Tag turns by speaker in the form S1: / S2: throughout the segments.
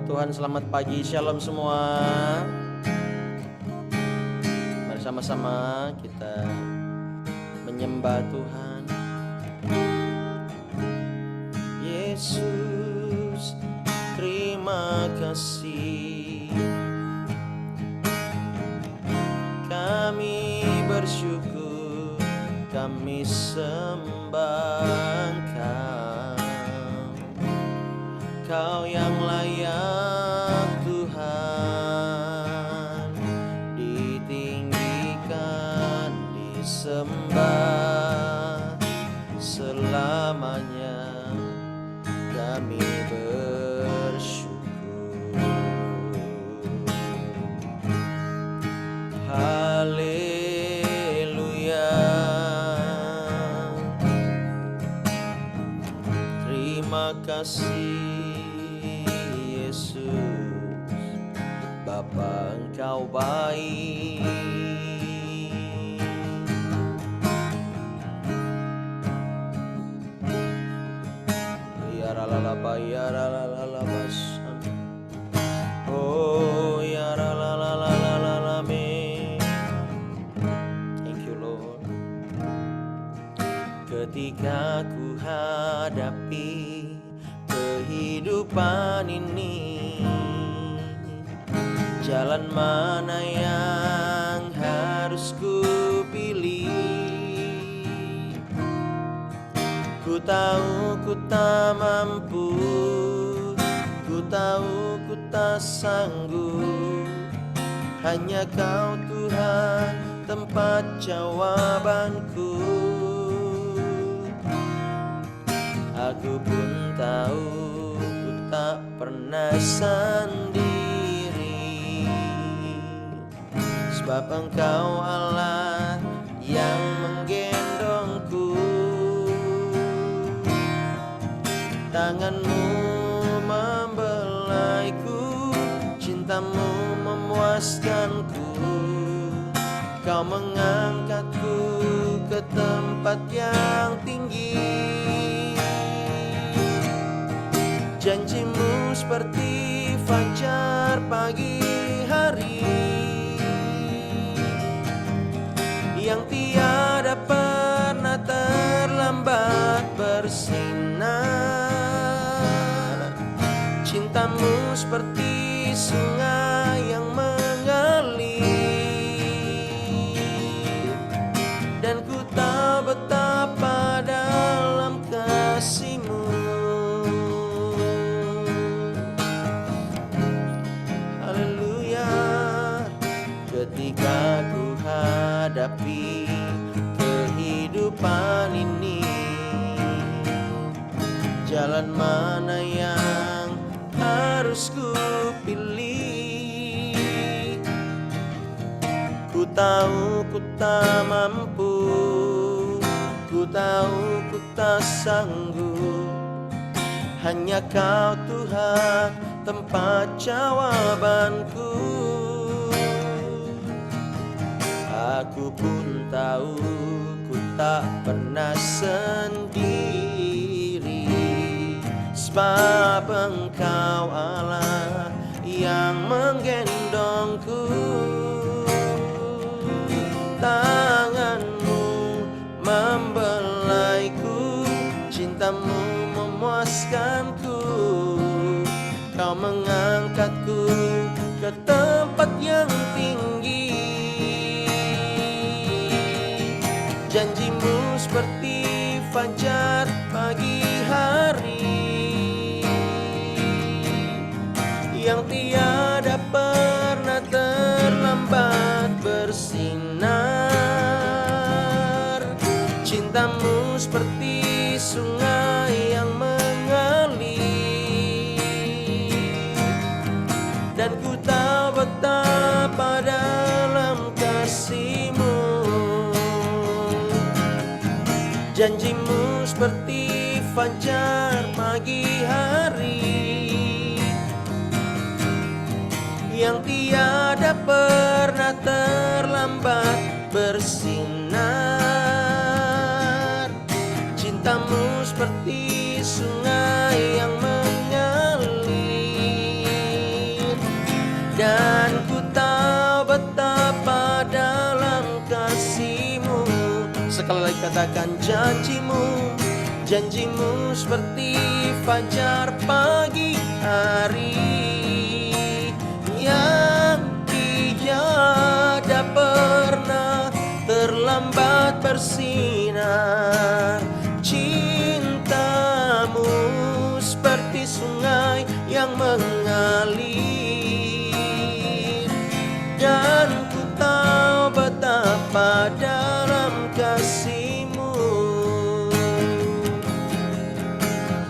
S1: Tuhan, selamat pagi, shalom semua. Mari sama-sama kita menyembah Tuhan. Yesus, terima kasih. Kami bersyukur, kami sembah Kau yang layak Tuhan, ditinggikan, disembah selamanya. Kami bersyukur. Haleluya. Terima kasih Yesus, Bapa Engkau baik. Ya ralalaba ya ralalaba, oh ya ralalalame. Thank you Lord. Ketika ku hadapi kehidupan ini, jalan mana yang harus ku pilih? Ku tahu ku tak mampu, ku tahu ku tak sanggup. Hanya Kau Tuhan tempat jawabanku. Aku pun tahu ku tak pernah sendiri, sebab Engkau Allah yang menggendongku. Tangan-Mu membelaiku, cinta-Mu memuaskanku. Kau mengangkatku ke tempat yang tinggi. Janji-Mu seperti fajar pagi hari, yang tiada pernah terlambat bersinar. Cinta-Mu seperti sungai yang mengalir, dan ku tahu betapa dalam kasih-Mu. Ketika ku hadapi kehidupan ini, jalan mana yang harus ku pilih? Ku tahu ku tak mampu, ku tahu ku tak sanggup. Hanya Kau Tuhan tempat jawabanku. Aku pun tahu ku tak pernah sendiri, sebab Engkau Allah yang menggendongku. Tangan-Mu membelaiku, cinta-Mu memuaskanku. Kau mengangkatku ke tempat yang tinggi. Janji-Mu seperti fajar pagi hari, yang tiada pernah terlambat bersinar. Cinta-Mu seperti sungai yang mengalir, dan ku tahu betapa dalam kasih-Mu. Janji-Mu seperti fajar pagi hari, yang tiada pernah terlambat bersinar. Cinta-Mu seperti sungai yang mengalir, sekali lagi katakan janjimu seperti fajar pagi hari yang tiada pernah terlambat bersinar. Cintamu seperti sungai yang mengalir, dan ku tahu betapa dalam kasih-Mu,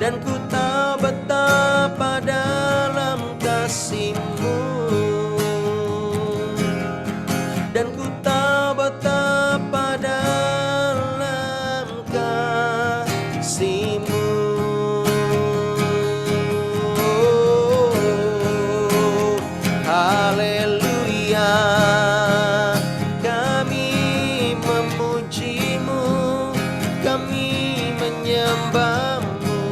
S1: dan ku tahu betapa dalam kasih-Mu, dan ku tahu betapa dalam kasih-Mu. Haleluya, kami memuji-Mu, kami menyembah-Mu.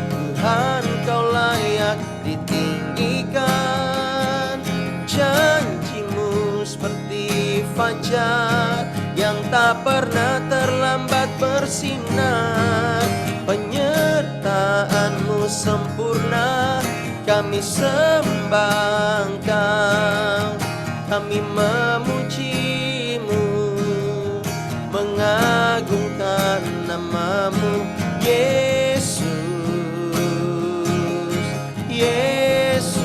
S1: Tuhan, Kau layak ditinggikan. Janji-Mu seperti fajar yang tak pernah terlambat bersinar. Penyertaan-Mu sempurna, kami sembah Engkau, kami memuji-Mu, mengagungkan nama-Mu, Yesus, Yesus.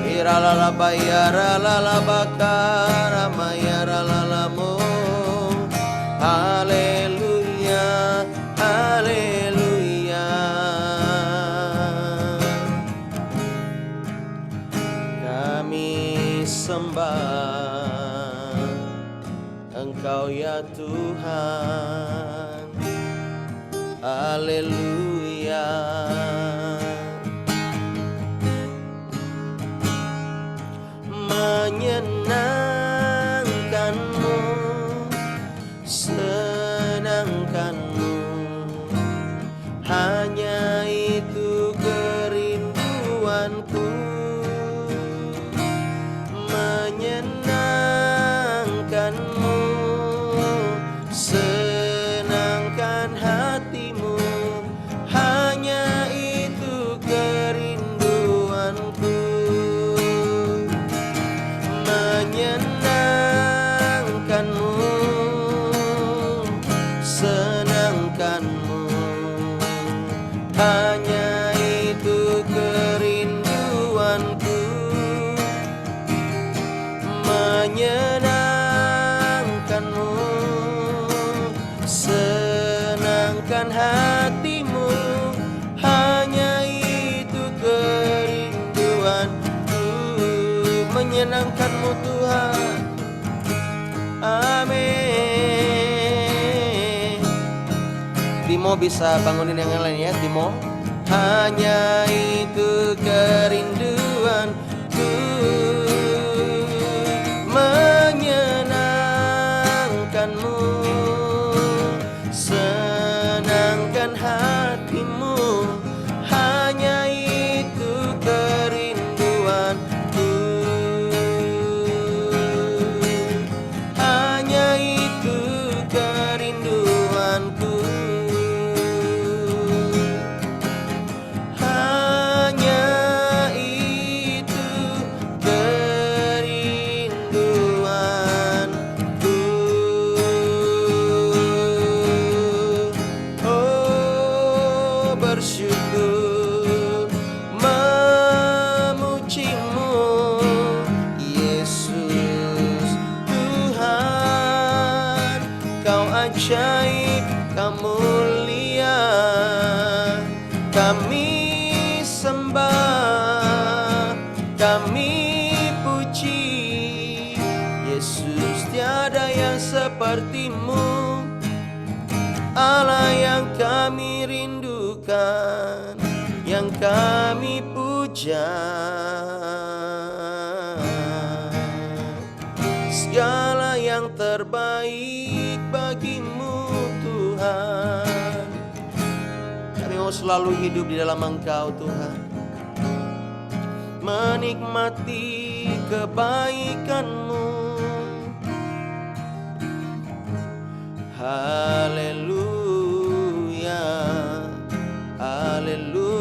S1: Iralalalabakaramayaralalamo. Haleluya, haleluya. Kami sembah Engkau ya Tuhan. Haleluya. Menyenangkan-Mu, senangkan-Mu, hanya itu kerinduanku. Menyenangkan-Mu, senangkan hati-Mu, hanya itu kerinduanku. Menyenangkan-Mu, senangkan-Mu, hanya itu kerinduanku. Menyenangkan-Mu, senangkan hati-Mu, hanya itu kerinduanku. Menyenangkan-Mu Tuhan, amin. Timo bisa bangunin yang lain ya, Timo. Hanya itu kerinduanku. Menyenangkan-Mu, senangkan hati-Mu, hanya itu kerinduanku. Hanya itu kerinduanku. Hanya itu kerinduanku. Oh, bersyukur, memuji-Mu, Yesus Tuhan. Kau ajaib, Kau mulia, kami sembah, kami puji. Yesus, tiada yang seperti-Mu, Allah yang kami rindukan, yang kami puja. Segala yang terbaik bagi-Mu Tuhan. Kami mau selalu hidup di dalam Engkau Tuhan, menikmati kebaikan-Mu. Haleluya, haleluya.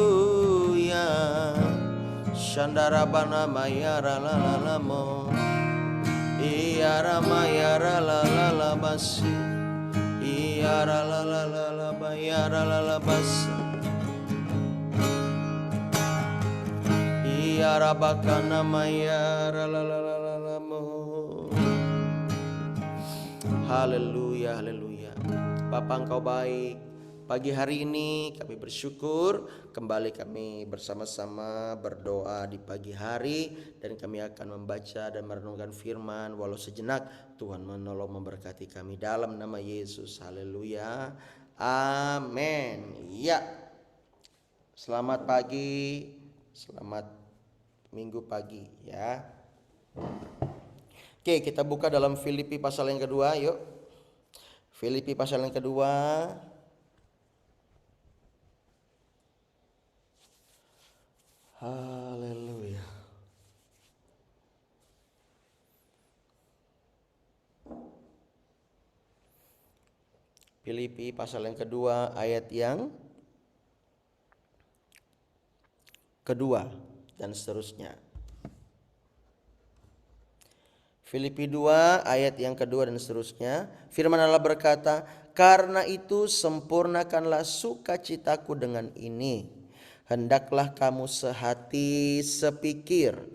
S1: Shandarabana mayara lalalamo, iyara mayara lalalabasi, iyara lalalaba yara lalabasa, iyara bakana mayara lalalamo. Haleluya, haleluya. Bapa, Engkau baik. Pagi hari ini kami bersyukur kembali kami bersama-sama berdoa di pagi hari, dan kami akan membaca dan merenungkan firman. Walau sejenak, Tuhan menolong memberkati kami dalam nama Yesus. Haleluya, amin. Ya, selamat pagi, selamat minggu pagi ya. Oke, kita buka dalam Filipi pasal yang kedua, yuk. Filipi pasal yang kedua. Haleluya. Filipi pasal yang kedua, ayat yang kedua dan seterusnya. Filipi 2 ayat yang kedua dan seterusnya. Firman Allah berkata, "Karena itu sempurnakanlah sukacitaku dengan ini. Hendaklah kamu sehati sepikir,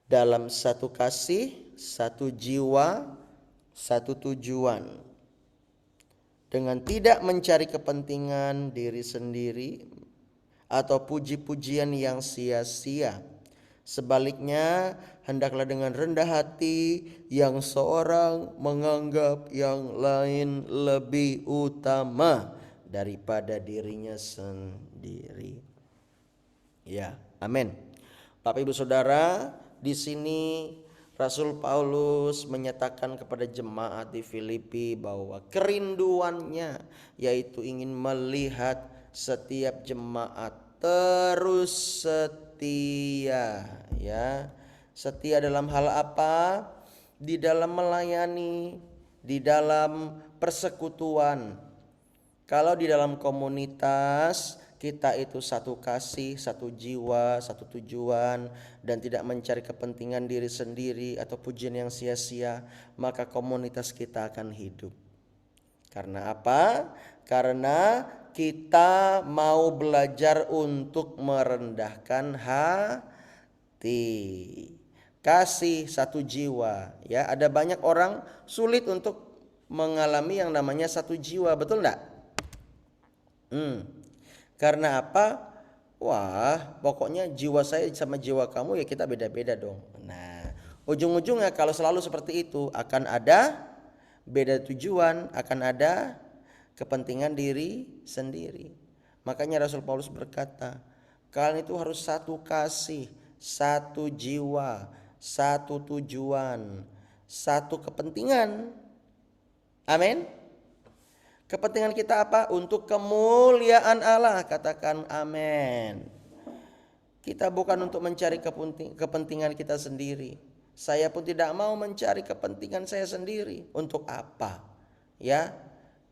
S1: dalam satu kasih, satu jiwa, satu tujuan, dengan tidak mencari kepentingan diri sendiri atau puji-pujian yang sia-sia. Sebaliknya, hendaklah dengan rendah hati yang seorang menganggap yang lain lebih utama daripada dirinya sendiri." Ya, amin. Bapak Ibu Saudara, di sini Rasul Paulus menyatakan kepada jemaat di Filipi bahwa kerinduannya yaitu ingin melihat setiap jemaat terus setia, ya. Setia dalam hal apa? Di dalam melayani, di dalam persekutuan. Kalau di dalam komunitas kita itu satu kasih, satu jiwa, satu tujuan, dan tidak mencari kepentingan diri sendiri atau pujian yang sia-sia, maka komunitas kita akan hidup. Karena apa? Karena kita mau belajar untuk merendahkan hati. Kasih satu jiwa, ya. Ada banyak orang sulit untuk mengalami yang namanya satu jiwa, betul enggak? Karena apa? Wah, pokoknya jiwa saya sama jiwa kamu ya kita beda-beda dong. Nah, ujung-ujungnya kalau selalu seperti itu akan ada beda tujuan, akan ada kepentingan diri sendiri. Makanya Rasul Paulus berkata, kalian itu harus satu kasih, satu jiwa, satu tujuan, satu kepentingan. Amin. Kepentingan kita apa? Untuk kemuliaan Allah. Katakan amin. Kita bukan untuk mencari kepentingan kita sendiri. Saya pun tidak mau mencari kepentingan saya sendiri. Untuk apa? Ya,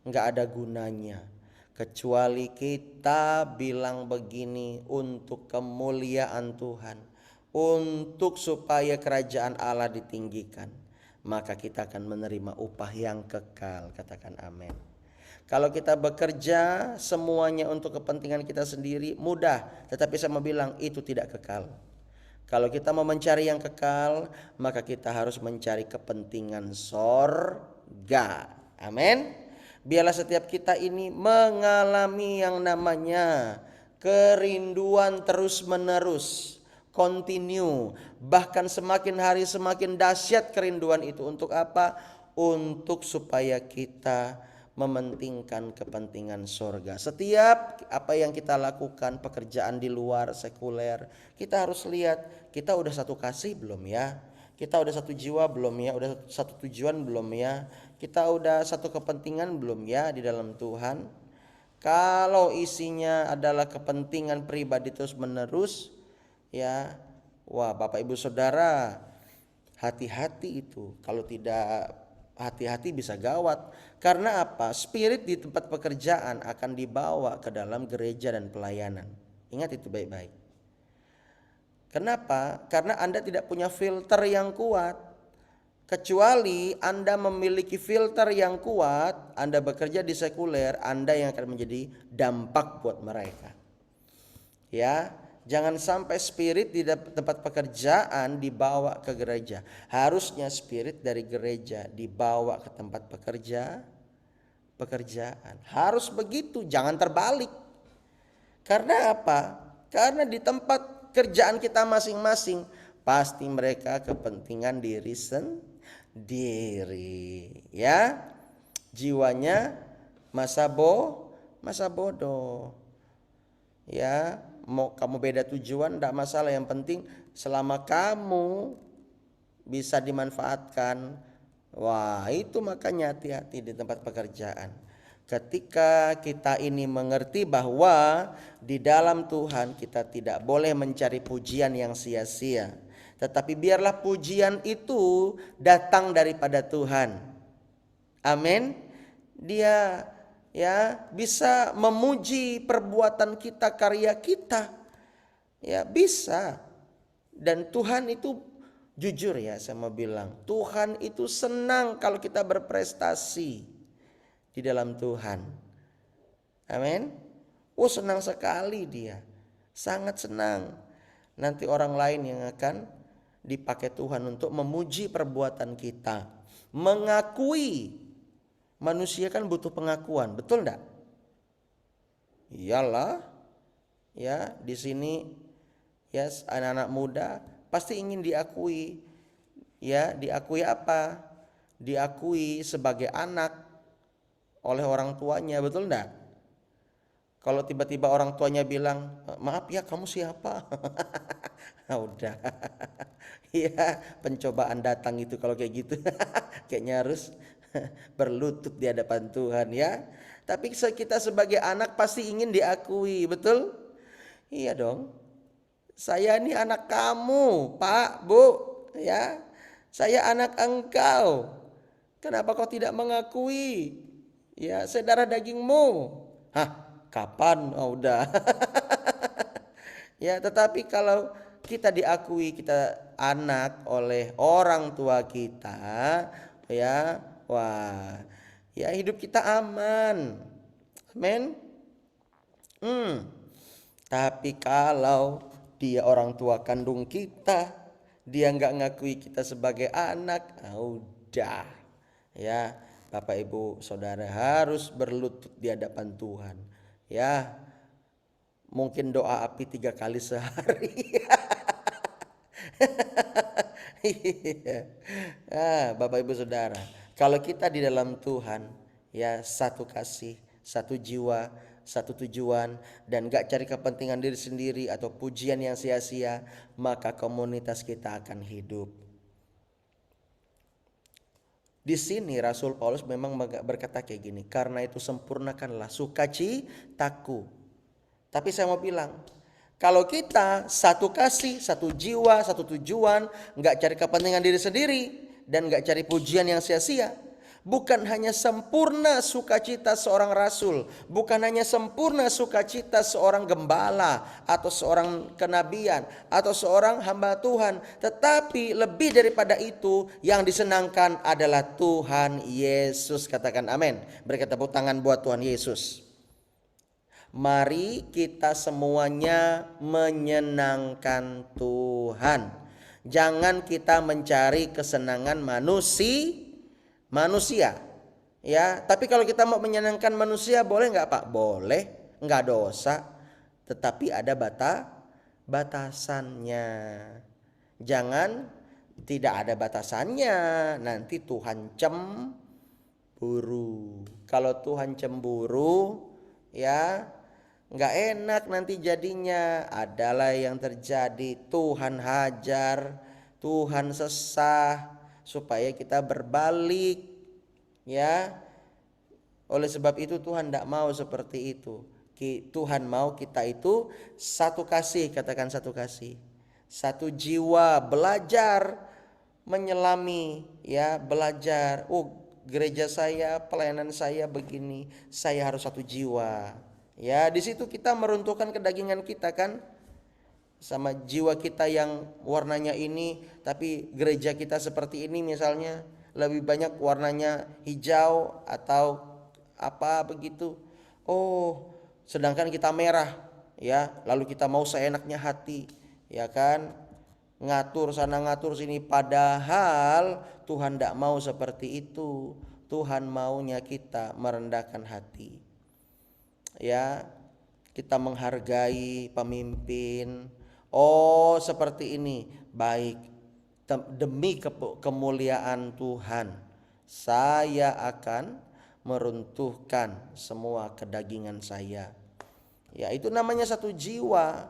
S1: nggak ada gunanya. Kecuali kita bilang begini, untuk kemuliaan Tuhan. Untuk supaya kerajaan Allah ditinggikan. Maka kita akan menerima upah yang kekal. Katakan amin. Kalau kita bekerja semuanya untuk kepentingan kita sendiri mudah, tetapi saya mau bilang itu tidak kekal. Kalau kita mau mencari yang kekal, maka kita harus mencari kepentingan sorga. Amin. Biarlah setiap kita ini mengalami yang namanya kerinduan terus menerus, continue, bahkan semakin hari semakin dahsyat kerinduan itu. Untuk apa? Untuk supaya kita mementingkan kepentingan sorga. Setiap apa yang kita lakukan, pekerjaan di luar sekuler, kita harus lihat kita udah satu kasih belum ya, kita udah satu jiwa belum ya, udah satu tujuan belum ya, kita udah satu kepentingan belum ya di dalam Tuhan. Kalau isinya adalah kepentingan pribadi terus menerus, ya, wah Bapak Ibu Saudara, hati-hati itu. Kalau tidak hati-hati bisa gawat. Karena apa? Spirit di tempat pekerjaan akan dibawa ke dalam gereja dan pelayanan. Ingat itu baik-baik. Kenapa? Karena Anda tidak punya filter yang kuat. Kecuali Anda memiliki filter yang kuat, Anda bekerja di sekuler, Anda yang akan menjadi dampak buat mereka. Ya, jangan sampai spirit di tempat pekerjaan dibawa ke gereja. Harusnya spirit dari gereja dibawa ke tempat pekerjaan. Harus begitu, jangan terbalik. Karena apa? Karena di tempat kerjaan kita masing-masing pasti mereka kepentingan diri sendiri, ya. Jiwanya masa bodoh. Ya, mau kamu beda tujuan enggak masalah, yang penting selama kamu bisa dimanfaatkan. Wah, itu makanya hati-hati di tempat pekerjaan. Ketika kita ini mengerti bahwa di dalam Tuhan kita tidak boleh mencari pujian yang sia-sia, tetapi biarlah pujian itu datang daripada Tuhan. Amin. Dia ya bisa memuji perbuatan kita, karya kita. Ya, bisa. Dan Tuhan itu jujur ya, saya mau bilang, Tuhan itu senang kalau kita berprestasi di dalam Tuhan. Amin. Oh, senang sekali dia. Sangat senang. Nanti orang lain yang akan dipakai Tuhan untuk memuji perbuatan kita. Mengakui. Manusia kan butuh pengakuan, betul enggak? Iyalah. Ya, di sini ya anak-anak muda pasti ingin diakui. Ya, diakui apa? Diakui sebagai anak oleh orang tuanya, betul enggak? Kalau tiba-tiba orang tuanya bilang, maaf ya kamu siapa? Nah, udah. Ya, pencobaan datang itu kalau kayak gitu. Kayaknya harus berlutut di hadapan Tuhan ya. Tapi kita sebagai anak pasti ingin diakui, betul? Iya dong. Saya ini anak kamu, Pak, Bu, ya. Saya anak engkau. Kenapa kau tidak mengakui? Ya, saya darah dagingmu. Hah, kapan? Oh, udah. Ya, tetapi kalau kita diakui kita anak oleh orang tua kita, ya, wah, ya hidup kita aman. Amin. Tapi kalau dia orang tua kandung kita, dia nggak ngakui kita sebagai anak, udah, ya. Bapak Ibu Saudara harus berlutut di hadapan Tuhan. Ya, mungkin doa api 3 kali sehari. Bapak Ibu Saudara, kalau kita di dalam Tuhan, ya satu kasih, satu jiwa, satu tujuan, dan gak cari kepentingan diri sendiri atau pujian yang sia-sia, maka komunitas kita akan hidup. Di sini Rasul Paulus memang berkata kayak gini, karena itu sempurnakanlah sukacitaku. Tapi saya mau bilang, kalau kita satu kasih, satu jiwa, satu tujuan, gak cari kepentingan diri sendiri, dan gak cari pujian yang sia-sia, bukan hanya sempurna sukacita seorang rasul, bukan hanya sempurna sukacita seorang gembala atau seorang kenabian atau seorang hamba Tuhan, tetapi lebih daripada itu yang disenangkan adalah Tuhan Yesus. Katakan amin. Berikan tepuk tangan buat Tuhan Yesus. Mari kita semuanya menyenangkan Tuhan. Jangan kita mencari kesenangan manusia, ya. Tapi kalau kita mau menyenangkan manusia, boleh nggak Pak? Boleh, nggak dosa. Tetapi ada batasannya. Jangan tidak ada batasannya, nanti Tuhan cemburu. Kalau Tuhan cemburu, ya nggak enak nanti jadinya. Adalah yang terjadi, Tuhan hajar, Tuhan sesah, supaya kita berbalik, ya. Oleh sebab itu Tuhan tidak mau seperti itu. Tuhan mau kita itu satu kasih, katakan satu kasih, satu jiwa, belajar menyelami, ya, belajar. gereja saya, pelayanan saya begini, saya harus satu jiwa. Ya, di situ kita meruntuhkan kedagingan kita kan, sama jiwa kita yang warnanya ini, tapi gereja kita seperti ini misalnya, lebih banyak warnanya hijau atau apa begitu. Oh, sedangkan kita merah, ya, lalu kita mau seenaknya hati, ya kan, ngatur sana ngatur sini, padahal Tuhan tidak mau seperti itu. Tuhan maunya kita merendahkan hati, ya, kita menghargai pemimpin. Oh, seperti ini, baik, demi kemuliaan Tuhan saya akan meruntuhkan semua kedagingan saya. Ya, itu namanya satu jiwa.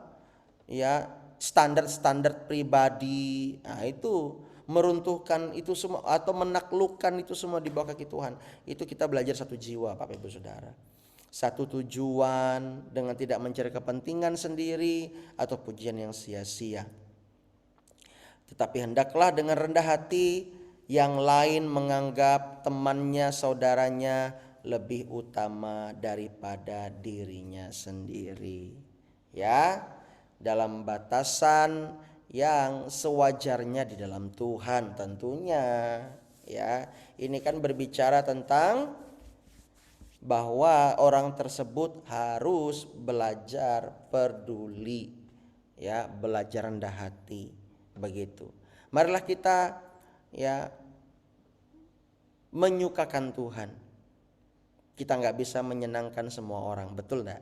S1: Ya, standar-standar pribadi, nah itu meruntuhkan itu semua atau menaklukkan itu semua di bawah kaki Tuhan. Itu kita belajar satu jiwa, Bapak Ibu Saudara. Satu tujuan dengan tidak mencari kepentingan sendiri atau pujian yang sia-sia. Tetapi hendaklah dengan rendah hati yang lain menganggap temannya, saudaranya lebih utama daripada dirinya sendiri. Ya, dalam batasan yang sewajarnya di dalam Tuhan tentunya. Ya, ini kan berbicara tentang bahwa orang tersebut harus belajar peduli, ya, belajar rendah hati, begitu. Marilah kita, ya, menyukakan Tuhan. Kita nggak bisa menyenangkan semua orang, betul nggak?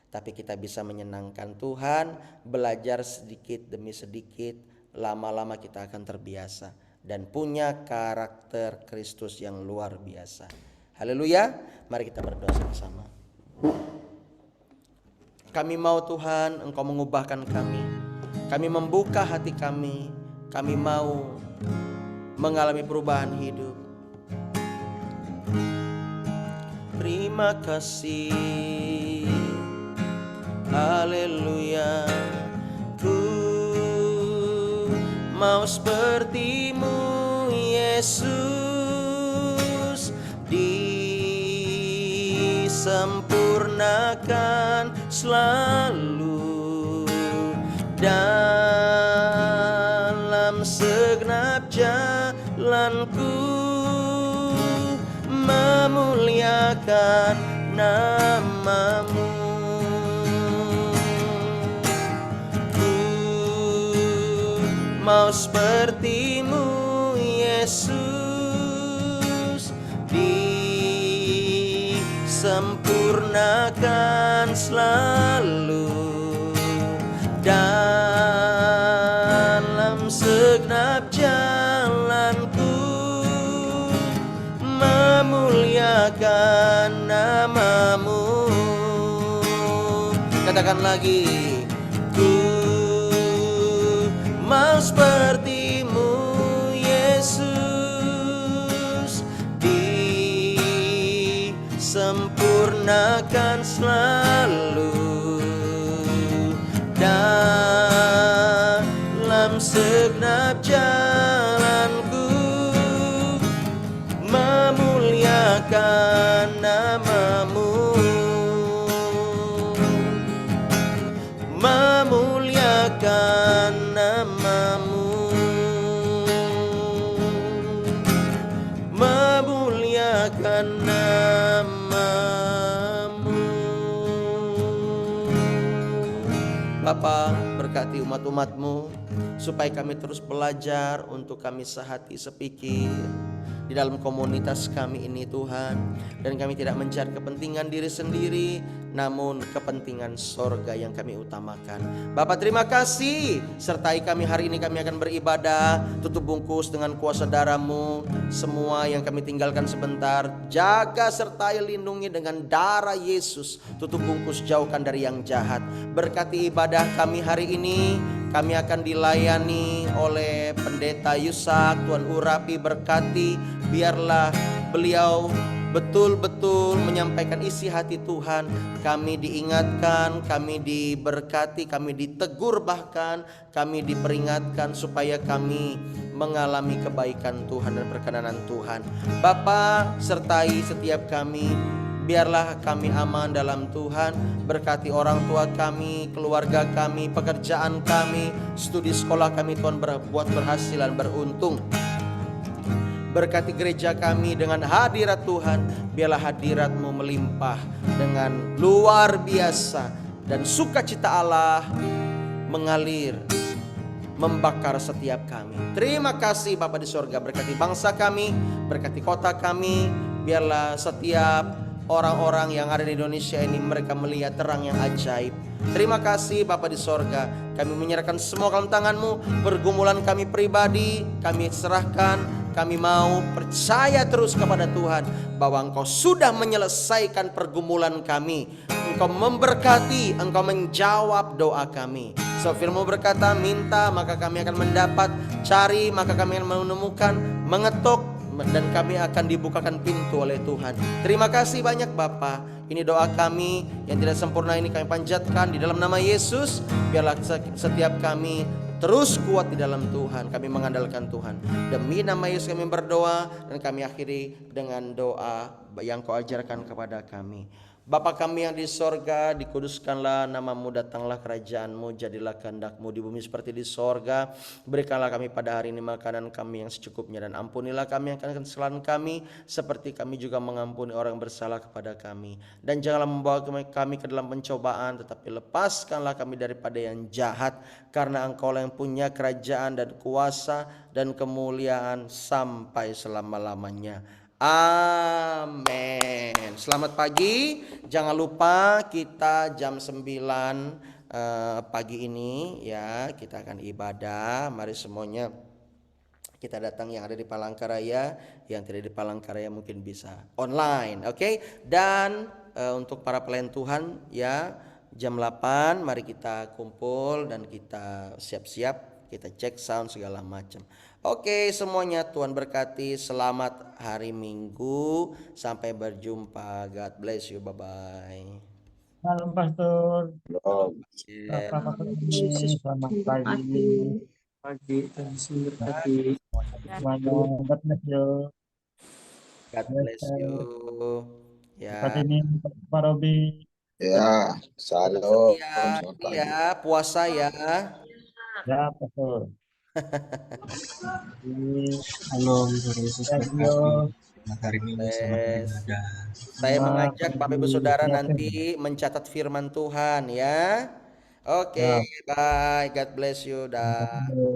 S1: Tapi kita bisa menyenangkan Tuhan, belajar sedikit demi sedikit, lama-lama kita akan terbiasa dan punya karakter Kristus yang luar biasa. Haleluya, mari kita berdoa sama-sama. Kami mau Tuhan, Engkau mengubahkan kami. Kami membuka hati kami. Kami mau mengalami perubahan hidup. Terima kasih. Haleluya. Ku mau seperti-Mu, Yesus, disempurnakan selalu dalam segenap jalanku, memuliakan nama-Mu. Ku mau seperti-Mu, Yesus, disempurnakan selalu dalam segenap jalanku, memuliakan nama-Mu. Katakan lagi, ku mau seperti-Mu, Yesus, disempurnakan selalu dalam segenap jalanku, memuliakan nama-Mu, memuliakan nama-Mu, memuliakan nama-Mu. Bapa, berkati umat-umat-Mu supaya kami terus belajar untuk kami sehati sepikir di dalam komunitas kami ini Tuhan, dan kami tidak mencari kepentingan diri sendiri, namun kepentingan sorga yang kami utamakan. Bapa, terima kasih, sertai kami hari ini. Kami akan beribadah, tutup bungkus dengan kuasa darah-Mu. Semua yang kami tinggalkan sebentar, jaga sertai lindungi dengan darah Yesus. Tutup bungkus, jauhkan dari yang jahat. Berkati ibadah kami hari ini. Kami akan dilayani oleh Pendeta Yusak. Tuhan urapi, berkati, biarlah beliau betul-betul menyampaikan isi hati Tuhan. Kami diingatkan, kami diberkati, kami ditegur, bahkan kami diperingatkan supaya kami mengalami kebaikan Tuhan dan perkenanan Tuhan. Bapa, sertai setiap kami, biarlah kami aman dalam Tuhan. Berkati orang tua kami, keluarga kami, pekerjaan kami, studi sekolah kami, Tuhan buat berhasil dan beruntung. Berkati gereja kami dengan hadirat Tuhan, biarlah hadirat-Mu melimpah dengan luar biasa, dan sukacita Allah mengalir, membakar setiap kami. Terima kasih Bapa di sorga, berkati bangsa kami, berkati kota kami, biarlah setiap orang-orang yang ada di Indonesia ini mereka melihat terang yang ajaib. Terima kasih Bapa di sorga, kami menyerahkan semua dalam tangan-Mu. Pergumulan kami pribadi kami serahkan. Kami mau percaya terus kepada Tuhan bahwa Engkau sudah menyelesaikan pergumulan kami. Engkau memberkati, Engkau menjawab doa kami. So firman berkata, minta maka kami akan mendapat, cari maka kami akan menemukan, mengetuk dan kami akan dibukakan pintu oleh Tuhan. Terima kasih banyak Bapa. Ini doa kami yang tidak sempurna ini kami panjatkan di dalam nama Yesus. Biarlah setiap kami terus kuat di dalam Tuhan. Kami mengandalkan Tuhan. Demi nama Yesus kami berdoa, dan kami akhiri dengan doa yang Kau ajarkan kepada kami. Bapa kami yang di sorga, dikuduskanlah nama-Mu, datanglah kerajaan-Mu, jadilah kehendak-Mu di bumi seperti di sorga. Berikanlah kami pada hari ini makanan kami yang secukupnya, dan ampunilah kami akan kesalahan kami, seperti kami juga mengampuni orang yang bersalah kepada kami. Dan janganlah membawa kami ke dalam pencobaan, tetapi lepaskanlah kami daripada yang jahat, karena Engkau-lah yang punya kerajaan dan kuasa dan kemuliaan sampai selama-lamanya. Amin. Selamat pagi. Jangan lupa kita jam 9 pagi ini ya, kita akan ibadah. Mari semuanya kita datang, yang ada di Palangkaraya, yang tidak di Palangkaraya mungkin bisa online, oke? Dan untuk para pelayan Tuhan ya, jam 8 mari kita kumpul dan kita siap-siap, kita cek sound segala macam. Oke semuanya, Tuhan berkati. Selamat hari Minggu. Sampai berjumpa. God bless you. Bye-bye.
S2: Salam Pastor.
S1: Yeah.
S2: Selamat pagi. Selamat pagi.
S3: Pagi, Tuhan berkati.
S2: Semuanya. God bless you.
S1: God bless you. Ya.
S2: Seperti ini Pak Robi.
S4: Ya, salam.
S1: Setia ya, puasa ya.
S2: Ya, Pastor.
S3: Halo, Yesus berkati. Selamat hari Minggu, selamat beribadah.
S1: Saya mengajak Bapak Ibu Saudara nanti mencatat firman Tuhan ya. Oke, bye. God bless you. Dah.